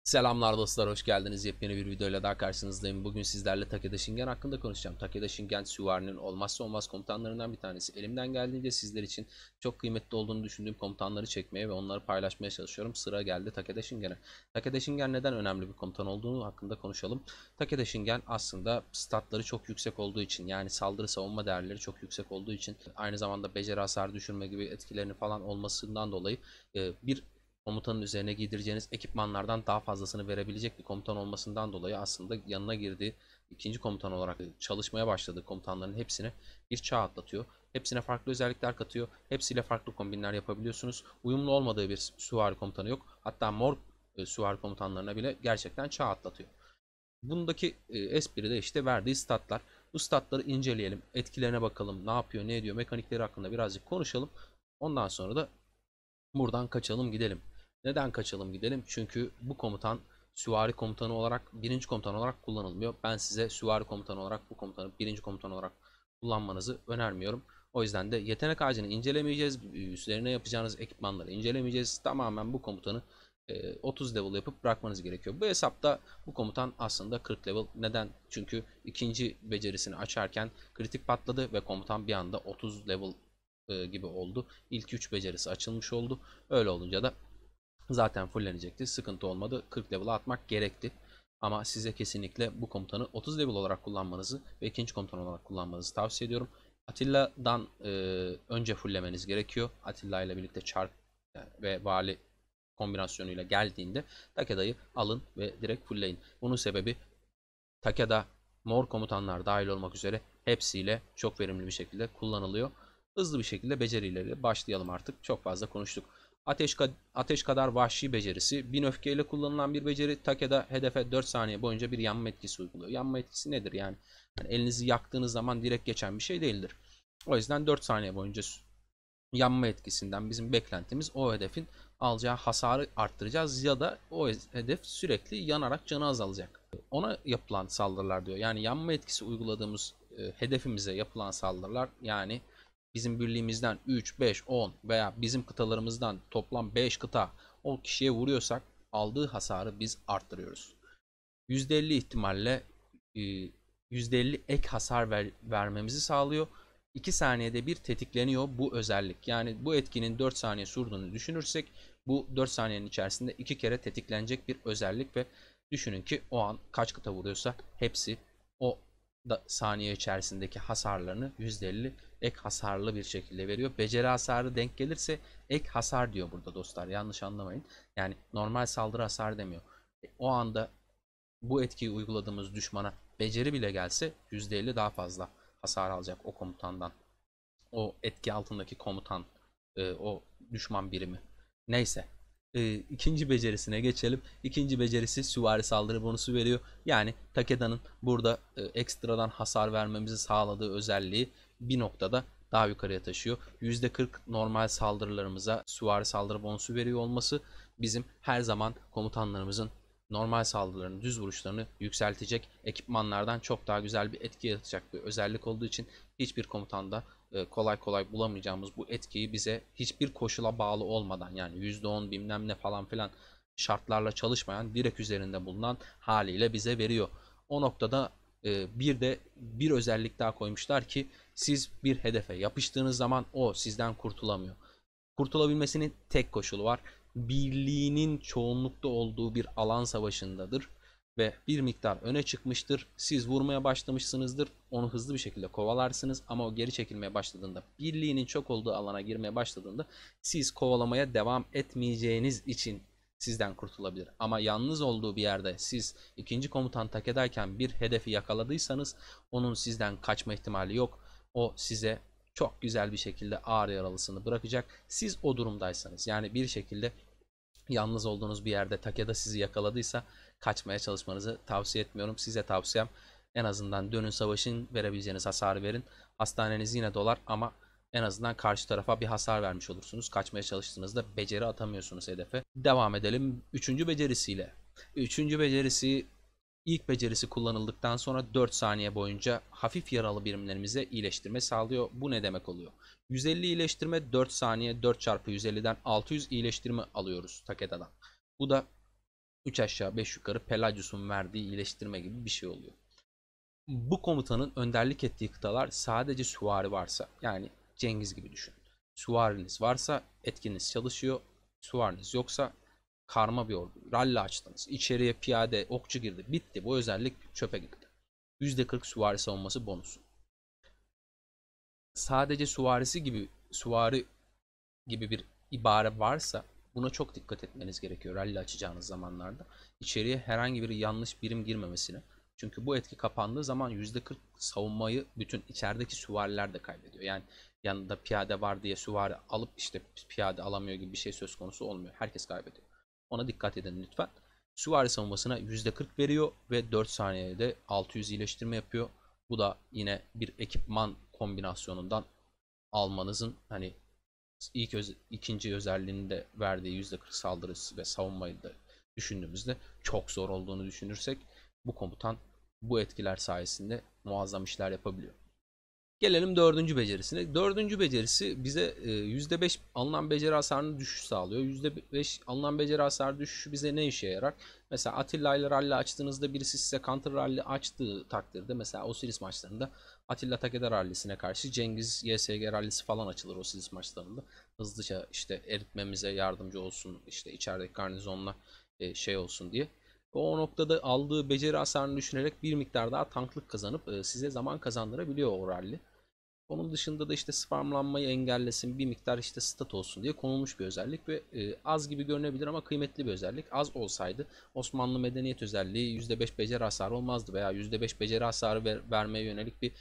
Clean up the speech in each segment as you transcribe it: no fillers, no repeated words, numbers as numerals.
Selamlar dostlar, hoş geldiniz. Yepyeni bir videoyla daha karşınızdayım. Bugün sizlerle Takeda Shingen hakkında konuşacağım. Takeda Shingen süvarinin olmazsa olmaz komutanlarından bir tanesi. Elimden geldiğince sizler için çok kıymetli olduğunu düşündüğüm komutanları çekmeye ve onları paylaşmaya çalışıyorum. Sıra geldi Takeda Shingen'e. Takeda Shingen neden önemli bir komutan olduğunu hakkında konuşalım. Takeda Shingen aslında statları çok yüksek olduğu için, yani saldırı savunma değerleri çok yüksek olduğu için, aynı zamanda beceri hasar düşürme gibi etkilerini falan olmasından dolayı bir komutanın üzerine giydireceğiniz ekipmanlardan daha fazlasını verebilecek bir komutan olmasından dolayı aslında yanına girdiği ikinci komutan olarak çalışmaya başladığı komutanların hepsine bir çağ atlatıyor. Hepsine farklı özellikler katıyor. Hepsiyle farklı kombinler yapabiliyorsunuz. Uyumlu olmadığı bir süvari komutanı yok. Hatta mor süvari komutanlarına bile gerçekten çağ atlatıyor. Bundaki espri de işte verdiği statlar. Bu statları inceleyelim. Etkilerine bakalım. Ne yapıyor, ne ediyor, mekanikleri hakkında birazcık konuşalım. Ondan sonra da buradan kaçalım gidelim. Neden kaçalım gidelim? Çünkü bu komutan süvari komutanı olarak, birinci komutan olarak kullanılmıyor. Ben size süvari komutanı olarak bu komutanı birinci komutan olarak kullanmanızı önermiyorum. O yüzden de yetenek ağacını incelemeyeceğiz. Üzerine yapacağınız ekipmanları incelemeyeceğiz. Tamamen bu komutanı 30 level yapıp bırakmanız gerekiyor. Bu hesapta bu komutan aslında 40 level. Neden? Çünkü ikinci becerisini açarken kritik patladı ve komutan bir anda 30 level gibi oldu. İlk 3 becerisi açılmış oldu. Öyle olunca da zaten fullenecekti. Sıkıntı olmadı. 40 level'a atmak gerekti. Ama size kesinlikle bu komutanı 30 level olarak kullanmanızı ve ikinci komutan olarak kullanmanızı tavsiye ediyorum. Atilla'dan önce fullemeniz gerekiyor. Atilla ile birlikte çark ve vali kombinasyonuyla geldiğinde Takeda'yı alın ve direkt fullleyin. Bunun sebebi Takeda mor komutanlar dahil olmak üzere hepsiyle çok verimli bir şekilde kullanılıyor. Hızlı bir şekilde becerileri başlayalım artık. Çok fazla konuştuk. Ateş kadar vahşi becerisi. 1000 öfkeyle kullanılan bir beceri. Takeda hedefe 4 saniye boyunca bir yanma etkisi uyguluyor. Yanma etkisi nedir yani? Yani elinizi yaktığınız zaman direkt geçen bir şey değildir. O yüzden 4 saniye boyunca yanma etkisinden bizim beklentimiz o hedefin alacağı hasarı arttıracağız ya da o hedef sürekli yanarak canı azalacak. Ona yapılan saldırılar diyor. Yani yanma etkisi uyguladığımız hedefimize yapılan saldırılar, yani bizim birliğimizden 3, 5, 10 veya bizim kıtalarımızdan toplam 5 kıta o kişiye vuruyorsak aldığı hasarı biz arttırıyoruz. %50 ihtimalle %50 ek hasar vermemizi sağlıyor. 2 saniyede bir tetikleniyor bu özellik. Yani bu etkinin 4 saniye sürdüğünü düşünürsek bu 4 saniyenin içerisinde 2 kere tetiklenecek bir özellik ve düşünün ki o an kaç kıta vuruyorsa hepsi o saniye içerisindeki hasarlarını %50 ek hasarlı bir şekilde veriyor. Beceri hasarı denk gelirse ek hasar diyor burada dostlar. Yanlış anlamayın. Yani normal saldırı hasarı demiyor. O anda bu etkiyi uyguladığımız düşmana beceri bile gelse %50 daha fazla hasar alacak o komutandan. O etki altındaki komutan, o düşman birimi. Neyse. İkinci becerisine geçelim. İkinci becerisi süvari saldırı bonusu veriyor. Yani Takeda'nın burada ekstradan hasar vermemizi sağladığı özelliği bir noktada daha yukarıya taşıyor. %40 normal saldırılarımıza süvari saldırı bonusu veriyor olması bizim her zaman komutanlarımızın normal saldırılarını, düz vuruşlarını yükseltecek, ekipmanlardan çok daha güzel bir etki yaratacak bir özellik olduğu için hiçbir komutanda kolay kolay bulamayacağımız bu etkiyi bize hiçbir koşula bağlı olmadan, yani %10 bilmem ne falan filan şartlarla çalışmayan, direkt üzerinde bulunan haliyle bize veriyor. O noktada bir de bir özellik daha koymuşlar ki siz bir hedefe yapıştığınız zaman o sizden kurtulamıyor. Kurtulabilmesinin tek koşulu var: birliğinin çoğunlukta olduğu bir alan savaşındadır ve bir miktar öne çıkmıştır. Siz vurmaya başlamışsınızdır. Onu hızlı bir şekilde kovalarsınız ama o geri çekilmeye başladığında, birliğinin çok olduğu alana girmeye başladığında siz kovalamaya devam etmeyeceğiniz için sizden kurtulabilir. Ama yalnız olduğu bir yerde siz ikinci komutan Takeda'yken bir hedefi yakaladıysanız onun sizden kaçma ihtimali yok. O size çok güzel bir şekilde ağır yaralısını bırakacak. Siz o durumdaysanız, yani bir şekilde yalnız olduğunuz bir yerde Takeda sizi yakaladıysa kaçmaya çalışmanızı tavsiye etmiyorum. Size tavsiyem en azından dönün savaşın, verebileceğiniz hasarı verin. Hastaneniz yine dolar ama en azından karşı tarafa bir hasar vermiş olursunuz. Kaçmaya çalıştığınızda beceri atamıyorsunuz hedefe. Devam edelim 3. becerisiyle. 3. becerisi İlk becerisi kullanıldıktan sonra 4 saniye boyunca hafif yaralı birimlerimize iyileştirme sağlıyor. Bu ne demek oluyor? 150 iyileştirme, 4 saniye, 4 çarpı 150'den 600 iyileştirme alıyoruz Takeda'dan. Bu da 3 aşağı 5 yukarı Pelagius'un verdiği iyileştirme gibi bir şey oluyor. Bu komutanın önderlik ettiği kıtalar sadece süvari varsa, yani Cengiz gibi düşün. Süvariniz varsa etkininiz çalışıyor. Süvariniz yoksa karma bir ordu. Rally açtınız. İçeriye piyade, okçu girdi. Bitti. Bu özellik çöpe gitti. %40 süvari savunması bonusu. Sadece süvari gibi bir ibare varsa buna çok dikkat etmeniz gerekiyor rally açacağınız zamanlarda. İçeriye herhangi bir yanlış birim girmemesine. Çünkü bu etki kapandığı zaman %40 savunmayı bütün içerideki süvariler de kaybediyor. Yani yanında piyade var diye süvari alıp işte piyade alamıyor gibi bir şey söz konusu olmuyor. Herkes kaybediyor. Ona dikkat edin lütfen. Süvari savunmasına %40 veriyor ve 4 saniyede 600 iyileştirme yapıyor. Bu da yine bir ekipman kombinasyonundan almanızın hani ikinci özelliğinde verdiği %40 saldırısı ve savunmayı da düşündüğümüzde çok zor olduğunu düşünürsek bu komutan bu etkiler sayesinde muazzam işler yapabiliyor. Gelelim dördüncü becerisine. Dördüncü becerisi bize %5 alınan beceri hasarını düşüş sağlıyor. %5 alınan beceri hasarı düşüşü bize ne işe yarar? Mesela Atilla ile rally açtığınızda birisi size counter rally açtığı takdirde, mesela Osiris maçlarında Atilla Takeda rallisine karşı Cengiz YSG rallisi falan açılır Osiris maçlarında. Hızlıca işte eritmemize yardımcı olsun, işte içerideki garnizonla şey olsun diye. O noktada aldığı beceri hasarını düşünerek bir miktar daha tanklık kazanıp size zaman kazandırabiliyor o rally. Onun dışında da işte spamlanmayı engellesin, bir miktar işte stat olsun diye konulmuş bir özellik ve az gibi görünebilir ama kıymetli bir özellik. Az olsaydı Osmanlı medeniyet özelliği %5 beceri hasarı olmazdı veya %5 beceri hasarı vermeye yönelik bir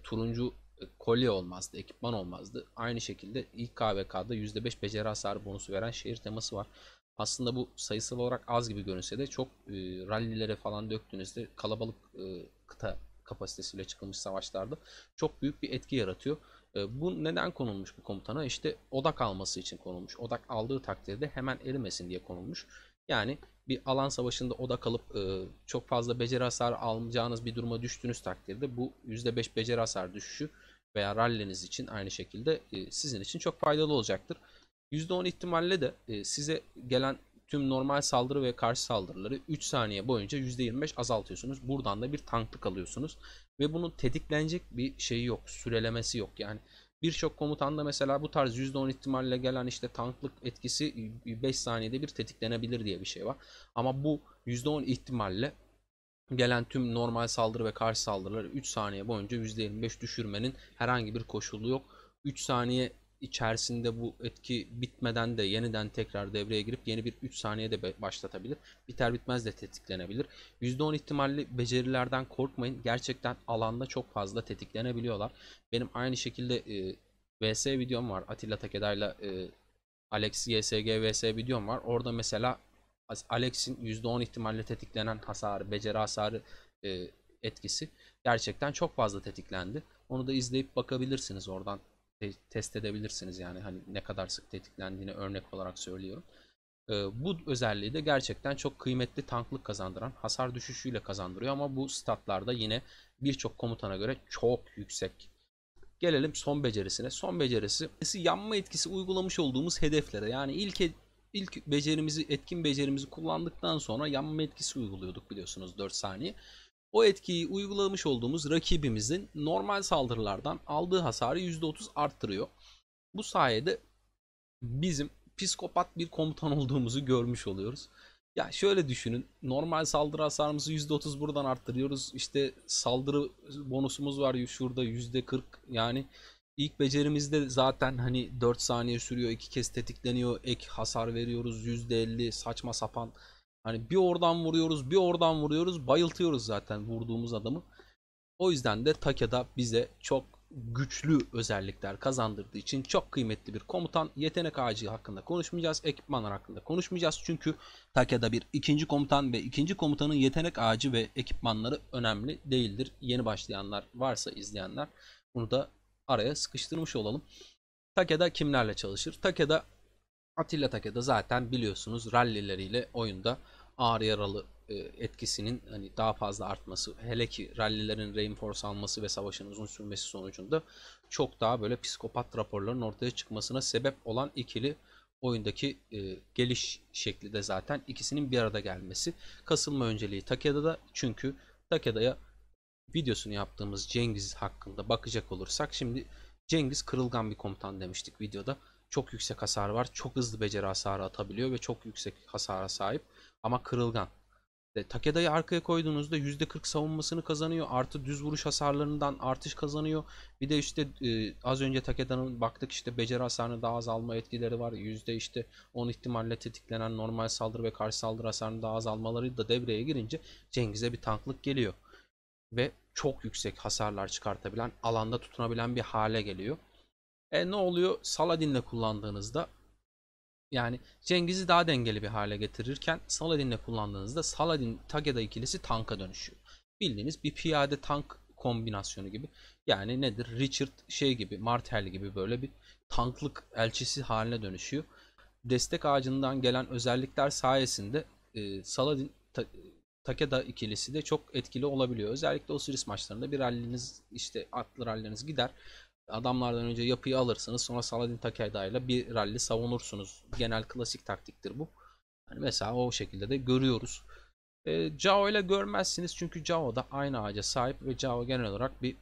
turuncu kolye olmazdı, ekipman olmazdı. Aynı şekilde ilk KVK'da %5 beceri hasarı bonusu veren şehir teması var. Aslında bu sayısal olarak az gibi görünse de çok rallilere falan döktüğünüzde kalabalık kıta kapasitesiyle çıkılmış savaşlarda çok büyük bir etki yaratıyor. Bu neden konulmuş bu komutana? İşte odak alması için konulmuş. Odak aldığı takdirde hemen erimesin diye konulmuş. Yani bir alan savaşında odak alıp çok fazla beceri hasarı alacağınız bir duruma düştüğünüz takdirde bu %5 beceri hasar düşüşü veya ralliniz için aynı şekilde sizin için çok faydalı olacaktır. %10 ihtimalle de size gelen tüm normal saldırı ve karşı saldırıları 3 saniye boyunca %25 azaltıyorsunuz. Buradan da bir tanklık alıyorsunuz. Ve bunun tetiklenecek bir şeyi yok. Sürelemesi yok. Yani birçok komutanda mesela bu tarz %10 ihtimalle gelen işte tanklık etkisi 5 saniyede bir tetiklenebilir diye bir şey var. Ama bu %10 ihtimalle gelen tüm normal saldırı ve karşı saldırıları 3 saniye boyunca %25 düşürmenin herhangi bir koşulu yok. 3 saniye içerisinde bu etki bitmeden de yeniden tekrar devreye girip yeni bir 3 saniyede başlatabilir. Biter bitmez de tetiklenebilir. %10 ihtimalli becerilerden korkmayın. Gerçekten alanda çok fazla tetiklenebiliyorlar. Benim aynı şekilde VS videom var. Atilla Takeda'yla Alex YSG VS videom var. Orada mesela Alex'in %10 ihtimalle tetiklenen hasarı, beceri hasarı etkisi gerçekten çok fazla tetiklendi. Onu da izleyip bakabilirsiniz, oradan test edebilirsiniz yani hani ne kadar sık tetiklendiğini örnek olarak söylüyorum. Bu özelliği de gerçekten çok kıymetli tanklık kazandıran, hasar düşüşüyle kazandırıyor ama bu statlarda yine birçok komutana göre çok yüksek. Gelelim son becerisine. Son becerisi yanma etkisi uygulamış olduğumuz hedeflere. Yani ilk becerimizi, etkin becerimizi kullandıktan sonra yanma etkisi uyguluyorduk biliyorsunuz 4 saniye. O etkiyi uygulamış olduğumuz rakibimizin normal saldırılardan aldığı hasarı %30 arttırıyor. Bu sayede bizim psikopat bir komutan olduğumuzu görmüş oluyoruz. Ya şöyle düşünün. Normal saldırı hasarımızı %30 buradan arttırıyoruz. İşte saldırı bonusumuz var şurada %40. Yani ilk becerimizde zaten hani 4 saniye sürüyor. 2 kez tetikleniyor. Ek hasar veriyoruz. %50 saçma sapan. Hani bir oradan vuruyoruz, bir oradan vuruyoruz. Bayıltıyoruz zaten vurduğumuz adamı. O yüzden de Takeda bize çok güçlü özellikler kazandırdığı için çok kıymetli bir komutan. Yetenek ağacı hakkında konuşmayacağız. Ekipmanlar hakkında konuşmayacağız. Çünkü Takeda bir ikinci komutan ve ikinci komutanın yetenek ağacı ve ekipmanları önemli değildir. Yeni başlayanlar varsa izleyenler bunu da araya sıkıştırmış olalım. Takeda kimlerle çalışır? Atilla Takeda zaten biliyorsunuz rallileriyle oyunda ağır yaralı etkisinin hani daha fazla artması, hele ki rallilerin reinforce alması ve savaşın uzun sürmesi sonucunda çok daha böyle psikopat raporların ortaya çıkmasına sebep olan ikili. oyundaki geliş şekli de zaten ikisinin bir arada gelmesi. Kasılma önceliği Takeda'da, çünkü Takeda'ya videosunu yaptığımız Cengiz hakkında bakacak olursak, şimdi Cengiz kırılgan bir komutan demiştik videoda. Çok yüksek hasar var, çok hızlı beceri hasarı atabiliyor ve çok yüksek hasara sahip ama kırılgan. Takeda'yı arkaya koyduğunuzda %40 savunmasını kazanıyor. Artı düz vuruş hasarlarından artış kazanıyor. Bir de işte az önce Takeda'nın baktık, işte beceri hasarını daha az alma etkileri var. İşte 10 ihtimalle tetiklenen normal saldırı ve karşı saldırı hasarının daha az almaları da devreye girince Cengiz'e bir tanklık geliyor. Ve çok yüksek hasarlar çıkartabilen, alanda tutunabilen bir hale geliyor. Ne oluyor? Saladin'le kullandığınızda, yani Cengiz'i daha dengeli bir hale getirirken Saladin'le kullandığınızda Saladin Takeda ikilisi tanka dönüşüyor. Bildiğiniz bir piyade tank kombinasyonu gibi. Yani nedir? Richard şey gibi, Martel gibi böyle bir tanklık elçisi haline dönüşüyor. Destek ağacından gelen özellikler sayesinde Saladin Takeda ikilisi de çok etkili olabiliyor. Özellikle Osiris maçlarında bir ralliniz, işte atlı ralliniz gider. Adamlardan önce yapıyı alırsınız, sonra Saladin Takeda ile bir rally savunursunuz. Genel klasik taktiktir bu. Yani mesela o şekilde de görüyoruz. Cao ile görmezsiniz çünkü Cao da aynı ağaca sahip ve Cao genel olarak bir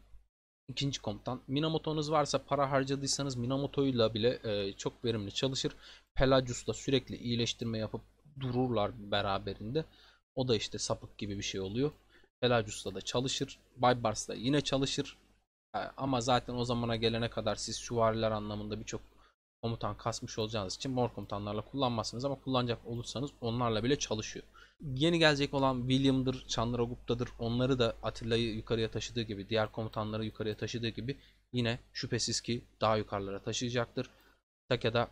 ikinci komutan. Minamoto'nuz varsa, para harcadıysanız Minamoto'yla bile çok verimli çalışır. Pelagius'la sürekli iyileştirme yapıp dururlar beraberinde. O da işte sapık gibi bir şey oluyor. Pelagius'la da çalışır. Baybars'la yine çalışır. Ama zaten o zamana gelene kadar siz süvariler anlamında birçok komutan kasmış olacağınız için mor komutanlarla kullanmazsınız, ama kullanacak olursanız onlarla bile çalışıyor. Yeni gelecek olan William'dır, Chandragupta'dır, onları da Atilla'yı yukarıya taşıdığı gibi, diğer komutanları yukarıya taşıdığı gibi yine şüphesiz ki daha yukarılara taşıyacaktır. Takeda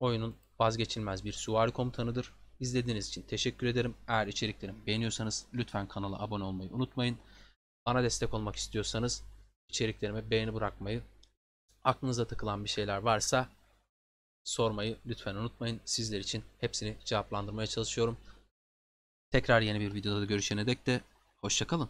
oyunun vazgeçilmez bir süvari komutanıdır. İzlediğiniz için teşekkür ederim. Eğer içeriklerimi beğeniyorsanız lütfen kanala abone olmayı unutmayın. Bana destek olmak istiyorsanız içeriklerime beğeni bırakmayı, aklınıza takılan bir şeyler varsa sormayı lütfen unutmayın. Sizler için hepsini cevaplandırmaya çalışıyorum. Tekrar yeni bir videoda görüşene dek de hoşça kalın.